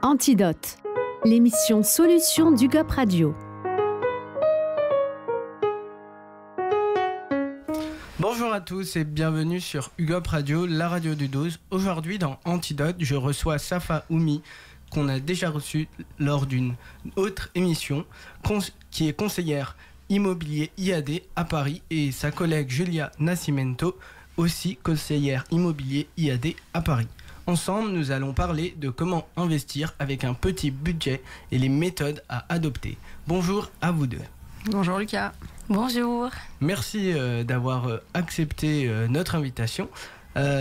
Antidote, l'émission Solutions d'UGOP Radio. Bonjour à tous et bienvenue sur UGOP Radio, la radio du 12. Aujourd'hui dans Antidote, je reçois Safa Oumi, qu'on a déjà reçue lors d'une autre émission, qui est conseillère immobilier IAD à Paris, et sa collègue Julia Nascimento, aussi conseillère immobilier IAD à Paris. Ensemble, nous allons parler de comment investir avec un petit budget et les méthodes à adopter. Bonjour à vous deux. Bonjour Lucas. Bonjour. Merci d'avoir accepté notre invitation.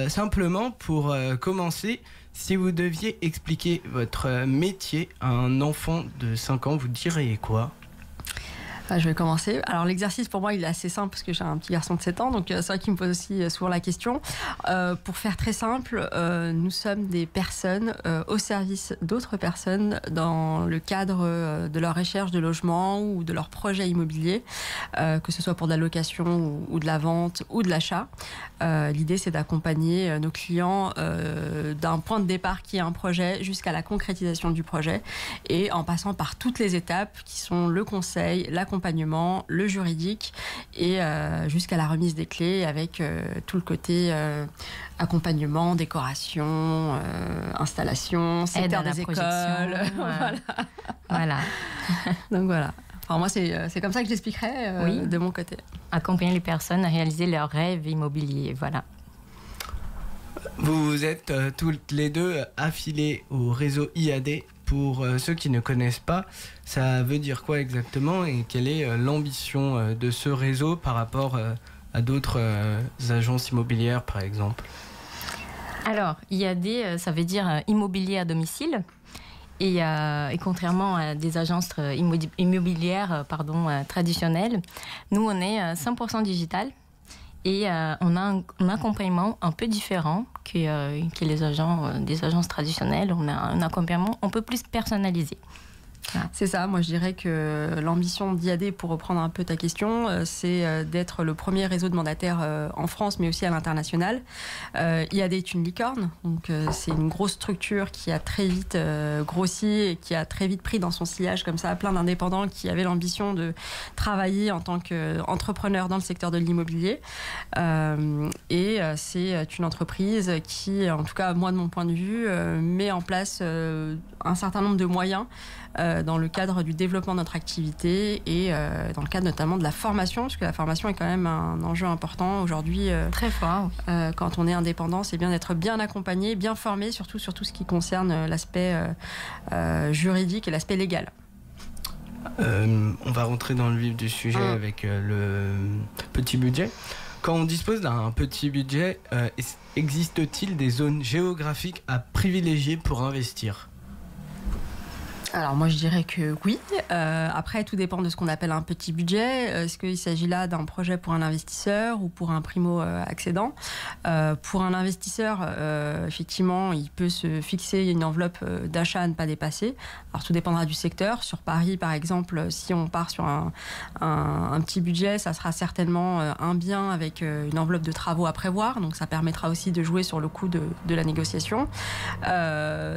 Simplement pour commencer, si vous deviez expliquer votre métier à un enfant de 5 ans, vous diriez quoi ? Je vais commencer. Alors l'exercice pour moi il est assez simple parce que j'ai un petit garçon de 7 ans, donc c'est vrai qu'il me pose aussi souvent la question. Pour faire très simple, nous sommes des personnes au service d'autres personnes dans le cadre de leur recherche de logement ou de leur projet immobilier, que ce soit pour de la location ou de la vente ou de l'achat. L'idée c'est d'accompagner nos clients d'un point de départ qui est un projet jusqu'à la concrétisation du projet, et en passant par toutes les étapes qui sont le conseil, l'accompagnement, le juridique et jusqu'à la remise des clés avec tout le côté accompagnement, décoration, installation, secteur des écoles. Voilà. Donc voilà. Enfin, moi, c'est comme ça que je l'expliquerais de mon côté. Accompagner les personnes à réaliser leurs rêves immobiliers, voilà. Vous êtes toutes les deux affiliées au réseau IAD. Pour ceux qui ne connaissent pas, ça veut dire quoi exactement et quelle est l'ambition de ce réseau par rapport à d'autres agences immobilières, par exemple ? Alors, IAD, ça veut dire immobilier à domicile. Et contrairement à des agences immobilières traditionnelles, nous, on est 100% digital. Et on a un accompagnement un peu différent que les agents des agences traditionnelles. On a un accompagnement un peu plus personnalisé. Ah. C'est ça, moi je dirais que l'ambition d'IAD, pour reprendre un peu ta question, c'est d'être le premier réseau de mandataires en France, mais aussi à l'international. IAD est une licorne, donc c'est une grosse structure qui a très vite grossi et qui a très vite pris dans son sillage comme ça plein d'indépendants qui avaient l'ambition de travailler en tant qu'entrepreneur dans le secteur de l'immobilier. Et c'est une entreprise qui, en tout cas moi de mon point de vue, met en place un certain nombre de moyens dans le cadre du développement de notre activité et dans le cadre notamment de la formation, parce que la formation est quand même un enjeu important aujourd'hui. Très fort. Quand on est indépendant, c'est bien d'être bien accompagné, bien formé, surtout sur tout ce qui concerne l'aspect juridique et l'aspect légal. On va rentrer dans le vif du sujet avec le petit budget. Quand on dispose d'un petit budget, existe-t-il des zones géographiques à privilégier pour investir ? Alors moi je dirais que oui. Après tout dépend de ce qu'on appelle un petit budget. Est-ce qu'il s'agit là d'un projet pour un investisseur ou pour un primo-accédant ? Pour un investisseur, effectivement, il peut se fixer une enveloppe d'achat à ne pas dépasser. Alors tout dépendra du secteur. Sur Paris par exemple, si on part sur un petit budget, ça sera certainement un bien avec une enveloppe de travaux à prévoir. Donc ça permettra aussi de jouer sur le coût de la négociation.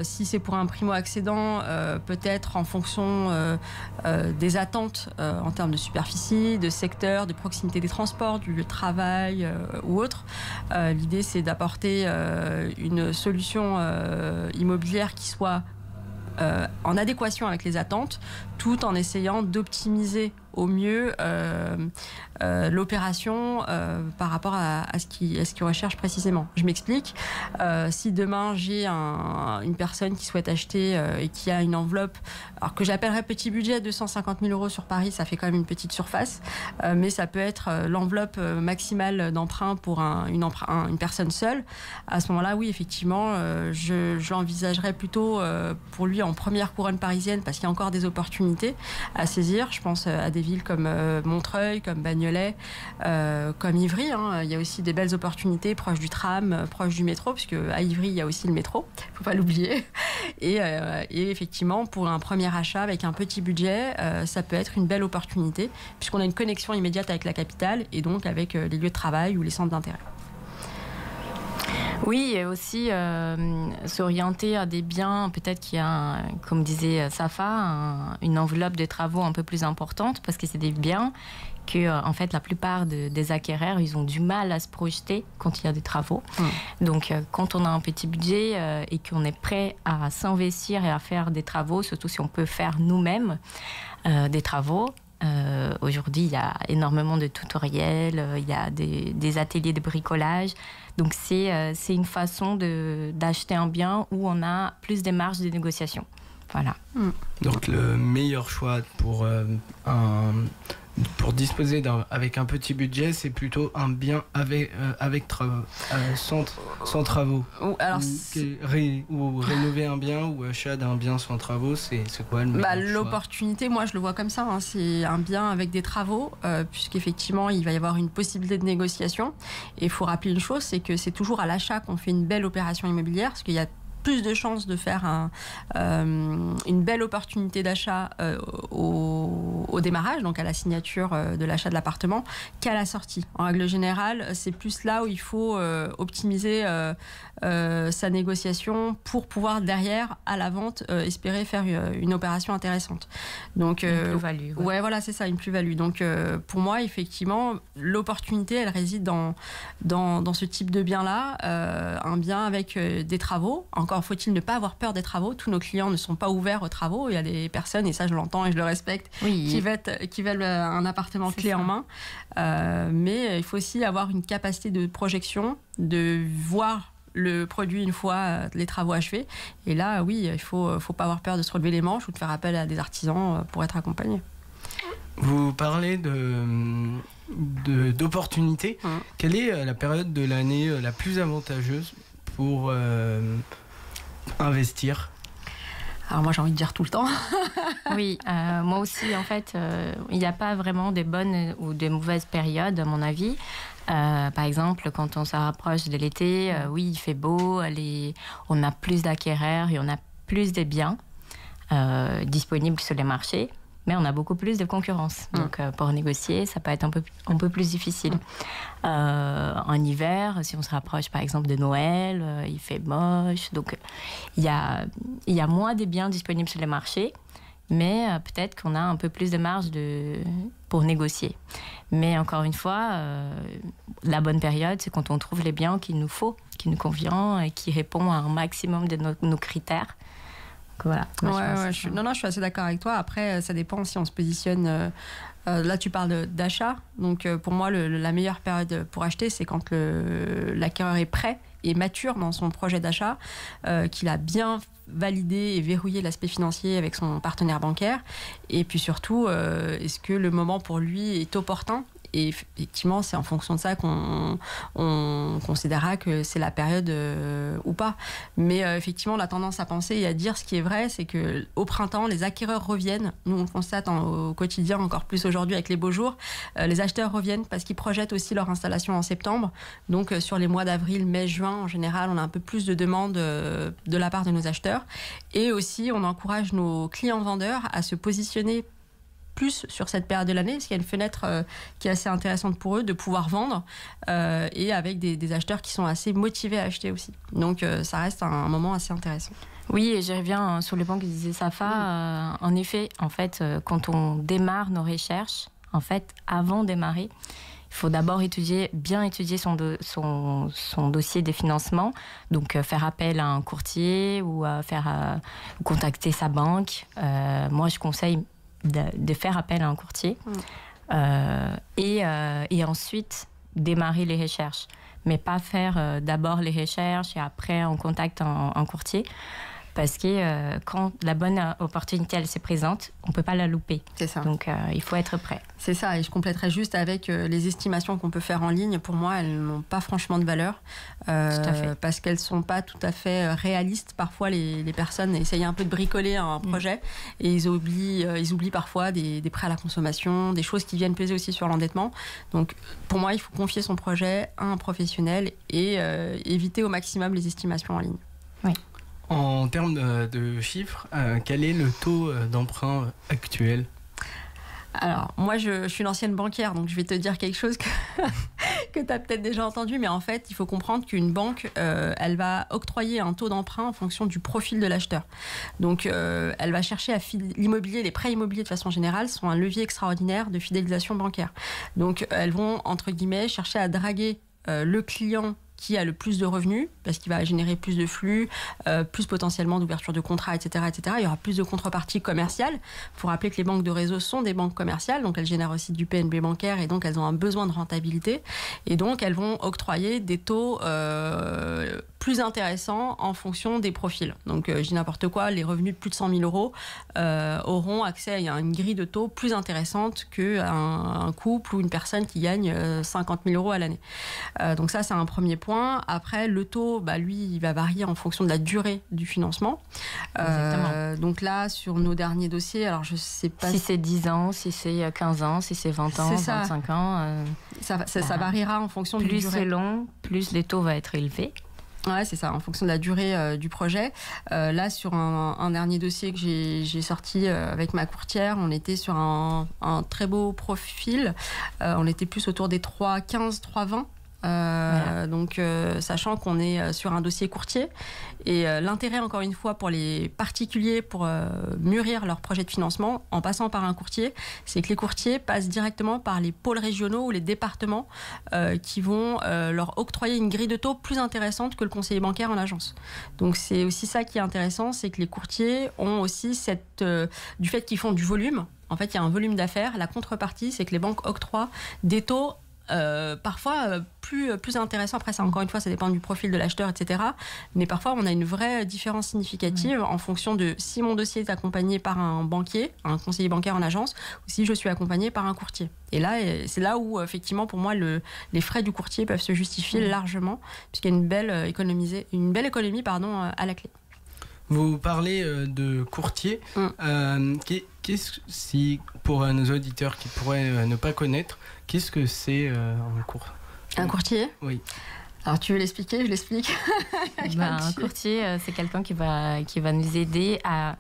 Si c'est pour un primo-accédant, peut-être en fonction des attentes en termes de superficie, de secteur, de proximité des transports, du lieu de travail ou autre. L'idée, c'est d'apporter une solution immobilière qui soit en adéquation avec les attentes, tout en essayant d'optimiser au mieux l'opération par rapport à ce qu'ils recherchent précisément. Je m'explique. Si demain j'ai une personne qui souhaite acheter et qui a une enveloppe, alors que j'appellerais petit budget, 250 000 € sur Paris, ça fait quand même une petite surface, mais ça peut être l'enveloppe maximale d'emprunt pour une personne seule. À ce moment-là, oui, effectivement, je l'envisagerais plutôt pour lui en première couronne parisienne, parce qu'il y a encore des opportunités à saisir. Je pense à des villes comme Montreuil, comme Bagnolet, comme Ivry. Il y a aussi des belles opportunités proches du tram, proches du métro, puisque à Ivry, il y a aussi le métro, il ne faut pas l'oublier. Et effectivement, pour un premier achat avec un petit budget, ça peut être une belle opportunité, puisqu'on a une connexion immédiate avec la capitale et donc avec les lieux de travail ou les centres d'intérêt. Oui, et aussi s'orienter à des biens, peut-être qu'il y a, comme disait Safa, une enveloppe de travaux un peu plus importante, parce que c'est des biens que, en fait, la plupart des acquéreurs, ils ont du mal à se projeter quand il y a des travaux. Donc, quand on a un petit budget et qu'on est prêt à s'investir et à faire des travaux, surtout si on peut faire nous-mêmes des travaux, aujourd'hui, il y a énormément de tutoriels, il y a des ateliers de bricolage. Donc, c'est une façon d'acheter un bien où on a plus de marge de négociation. Voilà. Donc, le meilleur choix pour disposer avec un petit budget, c'est plutôt un bien sans travaux. Alors, ou rénover un bien ou achat d'un bien sans travaux, c'est quoi le meilleur choix? L'opportunité, moi je le vois comme ça, hein, c'est un bien avec des travaux, puisqu'effectivement il va y avoir une possibilité de négociation. Et il faut rappeler une chose, c'est que c'est toujours à l'achat qu'on fait une belle opération immobilière, parce qu'il y a plus de chances de faire une belle opportunité d'achat au démarrage, donc à la signature de l'achat de l'appartement, qu'à la sortie. En règle générale, c'est plus là où il faut optimiser sa négociation pour pouvoir derrière, à la vente, espérer faire une opération intéressante. Donc, une plus-value. Ouais, voilà, c'est ça, une plus-value. Donc, pour moi, effectivement, l'opportunité, elle réside dans ce type de bien-là, un bien avec des travaux. Encore faut-il ne pas avoir peur des travaux. Tous nos clients ne sont pas ouverts aux travaux. Il y a des personnes, et ça je l'entends et je le respecte, qui veulent un appartement clé en main. Mais il faut aussi avoir une capacité de projection, de voir le produit une fois les travaux achevés. Et là, oui, il faut pas avoir peur de se relever les manches ou de faire appel à des artisans pour être accompagné. Vous parlez d'opportunités. Quelle est la période de l'année la plus avantageuse pour investir? Alors moi j'ai envie de dire tout le temps. Oui, moi aussi en fait, il n'y a pas vraiment de bonnes ou de mauvaises périodes à mon avis. Par exemple, quand on s'approche de l'été, oui il fait beau, on a plus d'acquéreurs et on a plus de biens disponibles sur les marchés. Mais on a beaucoup plus de concurrence. Donc, pour négocier, ça peut être un peu plus difficile. En hiver, si on se rapproche, par exemple, de Noël, il fait moche. Donc, il y a moins de biens disponibles sur les marchés, mais peut-être qu'on a un peu plus de marge pour négocier. Mais encore une fois, la bonne période, c'est quand on trouve les biens qu'il nous faut, qui nous convient et qui répondent à un maximum de nos critères. Voilà. Je suis assez d'accord avec toi. Après, ça dépend si on se positionne. Là, tu parles d'achat. Donc, pour moi, la meilleure période pour acheter, c'est quand l'acquéreur est prêt et mature dans son projet d'achat, qu'il a bien validé et verrouillé l'aspect financier avec son partenaire bancaire. Et puis surtout, est-ce que le moment pour lui est opportun? Et effectivement, c'est en fonction de ça qu'on considérera que c'est la période ou pas. Mais effectivement, on a tendance à penser et à dire ce qui est vrai, c'est qu'au printemps, les acquéreurs reviennent. Nous, on le constate au quotidien, encore plus aujourd'hui avec les beaux jours. Les acheteurs reviennent parce qu'ils projettent aussi leur installation en septembre. Donc, sur les mois d'avril, mai, juin, en général, on a un peu plus de demandes de la part de nos acheteurs. Et aussi, on encourage nos clients vendeurs à se positionner plus sur cette période de l'année, parce qu'il y a une fenêtre qui est assez intéressante pour eux de pouvoir vendre et avec des acheteurs qui sont assez motivés à acheter aussi. Donc ça reste un moment assez intéressant. Oui, et je reviens sur le point que disait Safa. En effet, en fait, quand on démarre nos recherches, en fait, avant de démarrer, il faut d'abord bien étudier son dossier de financement, donc faire appel à un courtier ou contacter sa banque. Moi, je conseille de faire appel à un courtier et ensuite démarrer les recherches, mais pas faire d'abord les recherches et après on contacte un courtier, parce que quand la bonne opportunité elle se présente, on peut pas la louper. C'est ça. Donc il faut être prêt. C'est ça, et je compléterai juste avec les estimations qu'on peut faire en ligne. Pour moi, elles n'ont pas franchement de valeur parce qu'elles sont pas tout à fait réalistes. Parfois, les personnes essayent un peu de bricoler un projet et ils oublient parfois des prêts à la consommation, des choses qui viennent peser aussi sur l'endettement. Donc, pour moi, il faut confier son projet à un professionnel et éviter au maximum les estimations en ligne. Oui. En termes de chiffres, quel est le taux d'emprunt actuel ? Alors, moi, je suis une ancienne banquière, donc je vais te dire quelque chose que tu as peut-être déjà entendu, mais en fait, il faut comprendre qu'une banque, elle va octroyer un taux d'emprunt en fonction du profil de l'acheteur. Donc, elle va chercher à l'immobilier, les prêts immobiliers de façon générale sont un levier extraordinaire de fidélisation bancaire. Donc, elles vont, entre guillemets, chercher à draguer le client qui a le plus de revenus, parce qu'il va générer plus de flux, plus potentiellement d'ouverture de contrats, etc., etc. Il y aura plus de contreparties commerciales. Il faut rappeler que les banques de réseau sont des banques commerciales, donc elles génèrent aussi du PNB bancaire, et donc elles ont un besoin de rentabilité. Et donc, elles vont octroyer des taux plus intéressants en fonction des profils. Donc, je dis n'importe quoi, les revenus de plus de 100 000 euros auront accès à une grille de taux plus intéressante qu'un couple ou une personne qui gagne 50 000 euros à l'année. Donc ça, c'est un premier point. Après, le taux, lui, il va varier en fonction de la durée du financement. Donc là, sur nos derniers dossiers, alors je sais pas... Si c'est 10 ans, si c'est 15 ans, si c'est 20 ans, 25 ans... Ça variera en fonction du durée. Plus c'est long, plus les taux vont être élevés. Ouais, c'est ça, en fonction de la durée du projet. Là, sur un dernier dossier que j'ai sorti avec ma courtière, on était sur un très beau profil. On était plus autour des 3,15, 3,20. Voilà. Donc, sachant qu'on est sur un dossier courtier, et l'intérêt, encore une fois, pour les particuliers, pour mûrir leur projet de financement, en passant par un courtier, c'est que les courtiers passent directement par les pôles régionaux ou les départements qui vont leur octroyer une grille de taux plus intéressante que le conseiller bancaire en agence. Donc, c'est aussi ça qui est intéressant, c'est que les courtiers ont aussi du fait qu'ils font du volume. En fait, il y a un volume d'affaires. La contrepartie, c'est que les banques octroient des taux parfois plus intéressant. Après, ça, encore une fois, ça dépend du profil de l'acheteur, etc. Mais parfois, on a une vraie différence significative en fonction de si mon dossier est accompagné par un banquier, un conseiller bancaire en agence, ou si je suis accompagné par un courtier. Et là, c'est là où, effectivement, pour moi, les frais du courtier peuvent se justifier largement, puisqu'il y a une belle économie à la clé. Vous parlez de courtier. Si pour nos auditeurs qui pourraient ne pas connaître, qu'est-ce que c'est un courtier? Oui. Alors, tu veux l'expliquer? Je l'explique. Un courtier, c'est quelqu'un qui va nous aider à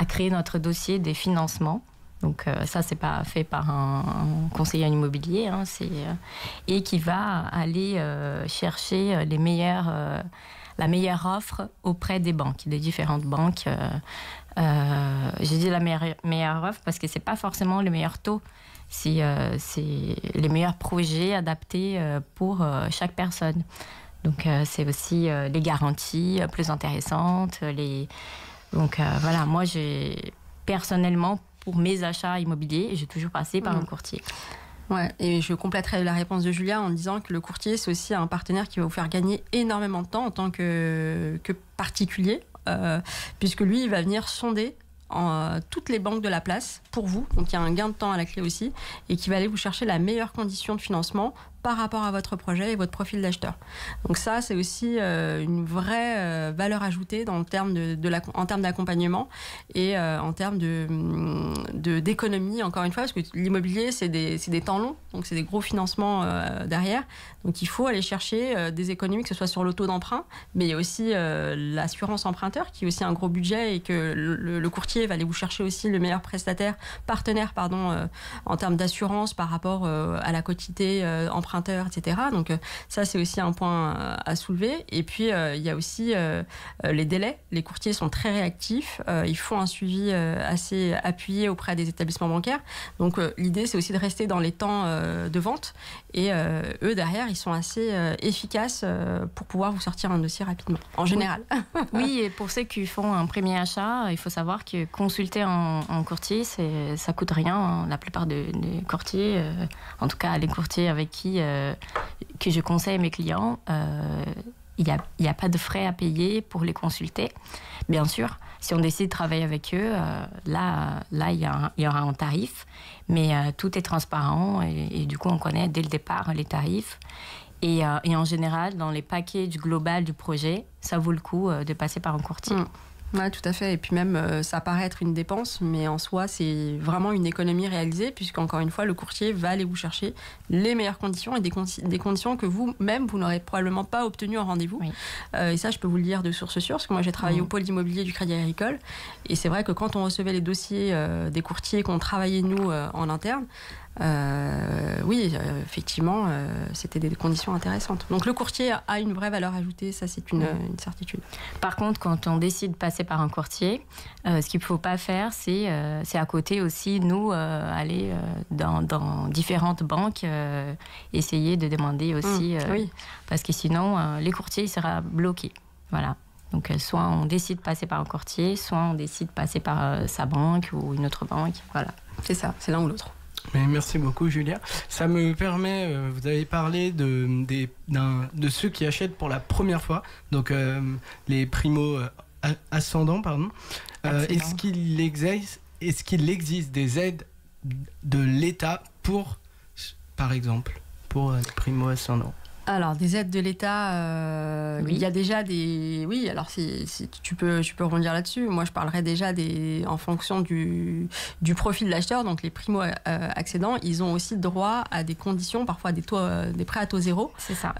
créer notre dossier des financements. Donc ça, c'est pas fait par un conseiller en immobilier, et qui va aller chercher la meilleure offre auprès des banques, des différentes banques. Je dis la meilleure offre parce que c'est pas forcément le meilleur taux. C'est les meilleurs projets adaptés pour chaque personne. Donc, c'est aussi les garanties plus intéressantes. Donc, voilà, moi, personnellement, pour mes achats immobiliers, j'ai toujours passé par un courtier. Ouais, et je compléterai la réponse de Julia en disant que le courtier, c'est aussi un partenaire qui va vous faire gagner énormément de temps en tant que particulier, puisque lui, il va venir sonder toutes les banques de la place pour vous. Donc, il y a un gain de temps à la clé aussi, et qui va aller vous chercher la meilleure condition de financement par rapport à votre projet et votre profil d'acheteur. Donc ça, c'est aussi une vraie valeur ajoutée en termes d'accompagnement et en termes d'économie, encore une fois, parce que l'immobilier, c'est des temps longs, donc c'est des gros financements derrière. Donc il faut aller chercher des économies, que ce soit sur le taux d'emprunt, mais il y a aussi l'assurance emprunteur, qui est aussi un gros budget, et que le courtier va aller vous chercher aussi le meilleur partenaire, en termes d'assurance par rapport à la quotité emprunteur, etc. Donc ça, c'est aussi un point à soulever. Et puis, il y a aussi les délais. Les courtiers sont très réactifs. Ils font un suivi assez appuyé auprès des établissements bancaires. Donc, l'idée, c'est aussi de rester dans les temps de vente. Et eux, derrière, ils sont assez efficaces pour pouvoir vous sortir un dossier rapidement, en général. Oui, et pour ceux qui font un premier achat, il faut savoir que consulter un courtier, ça coûte rien. La plupart des courtiers, en tout cas les courtiers avec qui que je conseille à mes clients, il n'y a pas de frais à payer pour les consulter. Bien sûr, si on décide de travailler avec eux, là il y aura un tarif, mais tout est transparent, et du coup, on connaît dès le départ les tarifs. Et en général, dans les packages global du projet, ça vaut le coup de passer par un courtier. Oui, tout à fait. Et puis même, ça paraît être une dépense, mais en soi, c'est vraiment une économie réalisée, puisqu'encore une fois, le courtier va aller vous chercher les meilleures conditions, et des conditions que vous-même, vous n'aurez probablement pas obtenues en rendez-vous. Oui. Et ça, je peux vous le dire de source sûre, parce que moi, j'ai travaillé au pôle immobilier du Crédit Agricole. Et c'est vrai que quand on recevait les dossiers des courtiers qu'on travaillait, nous, en interne, oui, effectivement, c'était des conditions intéressantes. Donc le courtier a une vraie valeur ajoutée, ça c'est une certitude. Par contre, quand on décide de passer par un courtier, ce qu'il ne faut pas faire, c'est à côté aussi, nous, aller dans différentes banques, essayer de demander aussi, oui. Parce que sinon, les courtiers, ils seront bloqués. Voilà. Donc, soit on décide de passer par un courtier, soit on décide de passer par sa banque ou une autre banque. Voilà. C'est ça, c'est l'un ou l'autre. Mais merci beaucoup, Julia. Ça me permet, vous avez parlé de ceux qui achètent pour la première fois, donc les primo-ascendants, pardon. Est-ce qu'il existe des aides de l'État par exemple, pour les primo-ascendants? Alors, des aides de l'État, oui. Il y a déjà des... Oui, alors tu peux rebondir là-dessus. Moi, je parlerais déjà en fonction du profil de l'acheteur. Donc, les primo-accédants, ils ont aussi droit à des conditions, parfois des prêts à taux zéro. C'est ça.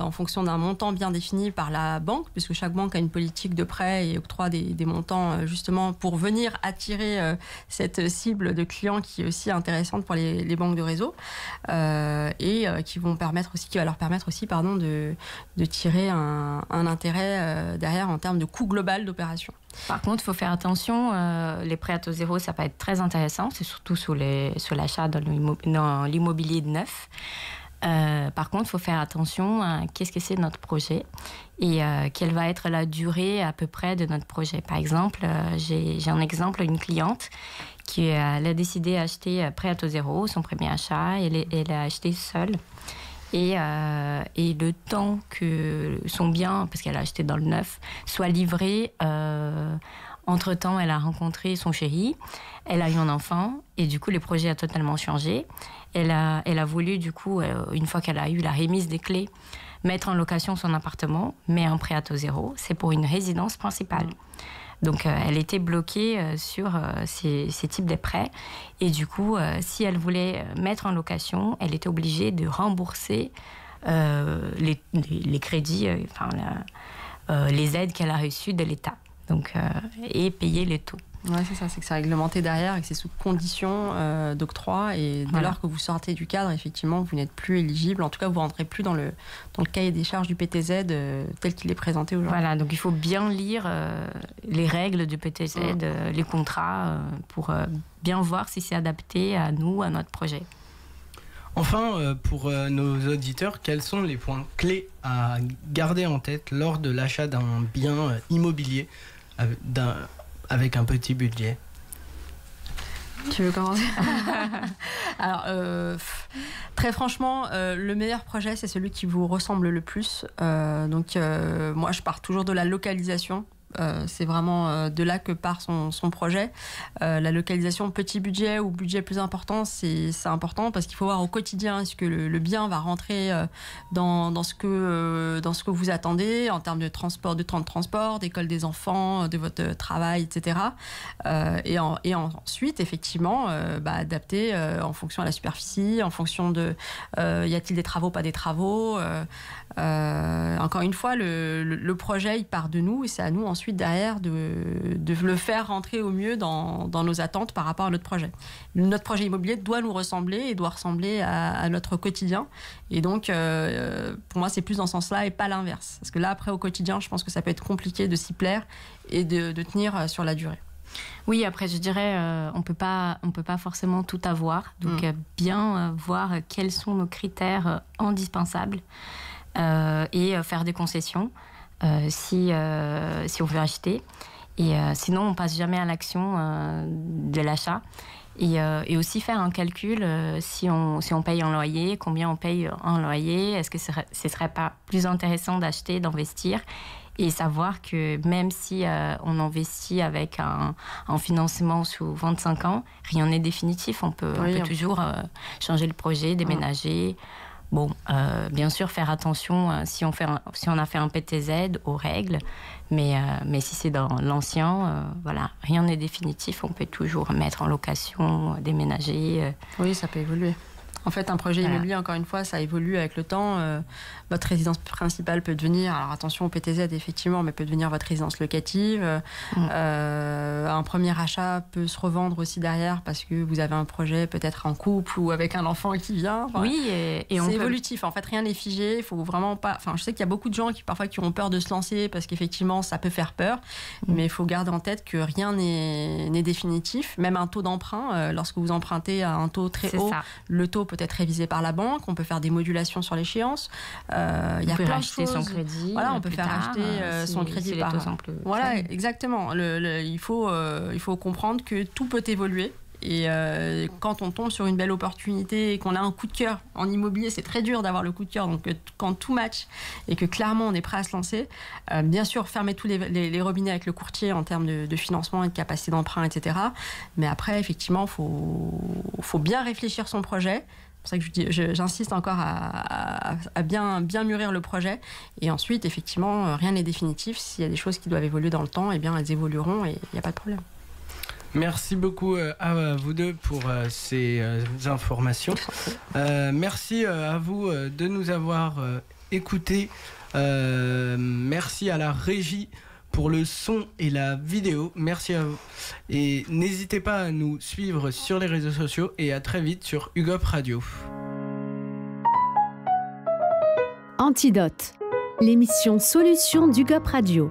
En fonction d'un montant bien défini par la banque, puisque chaque banque a une politique de prêt et octroie des montants, justement, pour venir attirer cette cible de clients qui est aussi intéressante pour les banques de réseau et qui va leur permettre aussi de tirer un intérêt derrière en termes de coût global d'opération. Par contre, il faut faire attention, les prêts à taux zéro, ça peut être très intéressant, c'est surtout sur l'achat dans l'immobilier de neuf. Par contre, il faut faire attention à qu'est-ce que c'est notre projet et quelle va être la durée à peu près de notre projet. Par exemple, j'ai un exemple, une cliente qui elle a décidé d'acheter prêt à taux zéro, son premier achat, elle a acheté seule. Et le temps que son bien, parce qu'elle a acheté dans le neuf, soit livré, entre-temps, elle a rencontré son chéri, elle a eu un enfant, et du coup, le projet a totalement changé. Elle a voulu, du coup, une fois qu'elle a eu la remise des clés, mettre en location son appartement, mais un prêt à taux zéro, c'est pour une résidence principale. Donc, elle était bloquée sur ces types de prêts. Et du coup, si elle voulait mettre en location, elle était obligée de rembourser les crédits, les aides qu'elle a reçues de l'État. Donc, et payer les taux. Oui, c'est ça, c'est que c'est réglementé derrière et que c'est sous condition d'octroi. Et dès lors que vous sortez du cadre, effectivement, vous n'êtes plus éligible. En tout cas, vous ne rentrez plus dans le cahier des charges du PTZ tel qu'il est présenté aujourd'hui. Voilà, donc il faut bien lire les règles du PTZ, les contrats, pour bien voir si c'est adapté à nous, à notre projet. Enfin, pour nos auditeurs, quels sont les points clés à garder en tête lors de l'achat d'un bien immobilier avec un petit budget? Tu veux commencer? Alors, très franchement, le meilleur projet, c'est celui qui vous ressemble le plus. Donc, moi, je pars toujours de la localisation. C'est vraiment de là que part son projet. La localisation petit budget ou budget plus important, c'est important parce qu'il faut voir au quotidien est-ce que le bien va rentrer dans ce que vous attendez en termes de transport, de temps de transport, d'école des enfants, de votre travail, etc. Et ensuite, effectivement, adapter en fonction de la superficie, en fonction de y a-t-il des travaux, pas des travaux. Encore une fois, le projet, il part de nous et c'est à nous ensuite derrière de le faire rentrer au mieux dans nos attentes par rapport à notre projet. Notre projet immobilier doit nous ressembler et doit ressembler à notre quotidien. Et donc, pour moi, c'est plus dans ce sens-là et pas l'inverse. Parce que là, après, au quotidien, je pense que ça peut être compliqué de s'y plaire et de tenir sur la durée. Oui, après, je dirais, on peut pas forcément tout avoir. Donc, bien voir quels sont nos critères indispensables et faire des concessions si on veut acheter. Et sinon, on passe jamais à l'action de l'achat. Et aussi faire un calcul si on paye un loyer, combien on paye un loyer, est-ce que ce serait pas plus intéressant d'acheter, d'investir et savoir que même si on investit avec un financement sous 25 ans, rien n'est définitif. On peut toujours changer le projet, déménager. Bon, bien sûr, faire attention si on a fait un PTZ aux règles, mais si c'est dans l'ancien, voilà, rien n'est définitif. On peut toujours mettre en location, déménager. Oui, ça peut évoluer. En fait, un projet immobilier, encore une fois, ça évolue avec le temps. Votre résidence principale peut devenir, alors attention au PTZ effectivement, mais peut devenir votre résidence locative. Un premier achat peut se revendre aussi derrière parce que vous avez un projet peut-être en couple ou avec un enfant qui vient. Enfin, oui, et c'est évolutif. En fait, rien n'est figé. Il faut vraiment pas. Enfin, je sais qu'il y a beaucoup de gens qui ont peur de se lancer parce qu'effectivement, ça peut faire peur. Mais il faut garder en tête que rien n'est définitif. Même un taux d'emprunt, lorsque vous empruntez à un taux très haut, le taux peut être révisé par la banque. On peut faire des modulations sur l'échéance. Il y a plein de choses. Son crédit. Voilà, on peut faire acheter son crédit par. Voilà, exactement. Il faut comprendre que tout peut évoluer. Et quand on tombe sur une belle opportunité et qu'on a un coup de cœur en immobilier, c'est très dur d'avoir le coup de cœur. Donc quand tout match et que clairement on est prêt à se lancer, bien sûr fermer tous les robinets avec le courtier en termes de financement et de capacité d'emprunt, etc. Mais après, effectivement, faut bien réfléchir son projet. C'est pour ça que j'insiste encore à bien mûrir le projet. Et ensuite, effectivement, rien n'est définitif. S'il y a des choses qui doivent évoluer dans le temps, eh bien, elles évolueront et il n'y a pas de problème. Merci beaucoup à vous deux pour ces informations. Merci à vous de nous avoir écoutés. Merci à la régie pour le son et la vidéo. Merci à vous. Et n'hésitez pas à nous suivre sur les réseaux sociaux et à très vite sur UGOP Radio. Antidote, l'émission Solutions d'UGOP Radio.